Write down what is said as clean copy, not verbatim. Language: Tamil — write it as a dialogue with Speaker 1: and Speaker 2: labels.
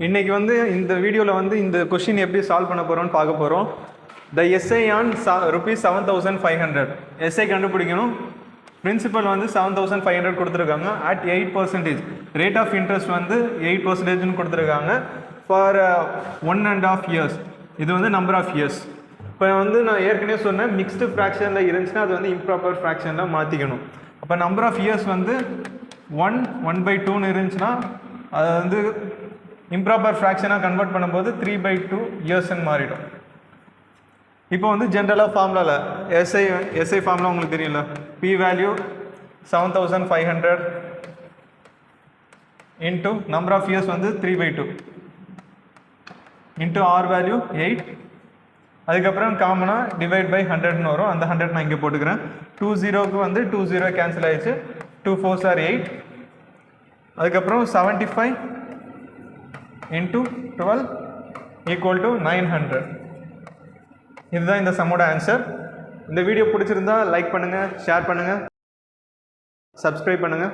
Speaker 1: இன்றைக்கி வந்து இந்த வீடியோவில் வந்து இந்த கொஷின் எப்படி சால்வ் பண்ண போகிறோம்னு பார்க்க போகிறோம். த எஸ்ஐ ஆன் ₹7,500 எஸ்ஐ கண்டுபிடிக்கணும். பிரின்சிபல் வந்து 7,500 கொடுத்துருக்காங்க. அட் 8%. ரேட் ஆஃப் இன்ட்ரெஸ்ட் வந்து 8%ன்னு கொடுத்துருக்காங்க. For 1.5 years. இது வந்து நம்பர் ஆஃப் இயர்ஸ். இப்போ வந்து நான் ஏற்கனவே சொன்னேன், மிக்ஸ்டு ஃப்ராக்ஷனில் இருந்துச்சுன்னா அது வந்து இம்ப்ராப்பர் ஃப்ராக்ஷனில் மாற்றிக்கணும். அப்போ நம்பர் ஆஃப் இயர்ஸ் வந்து 1/2ன்னு இருந்துச்சுன்னா அது வந்து இம்ப்ராப்பர் ஃப்ராக்ஷனாக கன்வெர்ட் பண்ணும்போது 3/2 இயர்ஸ்ன்னு மாறிடும். இப்போ வந்து ஜென்ரலாக ஃபார்முலாவில் எஸ்ஐ ஃபார்முலா உங்களுக்கு தெரியல. P value 7,500 into number of years வந்து 3/2 இன்ட்டு ஆர் வேல்யூ 8. அதுக்கப்புறம் காமனாக டிவைட் பை 100ன்னு வரும். அந்த 100 நான் இங்கே போட்டுக்கிறேன். 20க்கு வந்து 20 கேன்சல் ஆகிடுச்சு. 2 4s are 8. அதுக்கப்புறம் 75 இன்ட்டு 12 ஈக்குவல் டு 900. இதுதான் இந்த சம்மோட ஆன்சர். இந்த வீடியோ பிடிச்சிருந்தா லைக் பண்ணுங்கள், ஷேர் பண்ணுங்கள், சப்ஸ்கிரைப் பண்ணுங்கள்.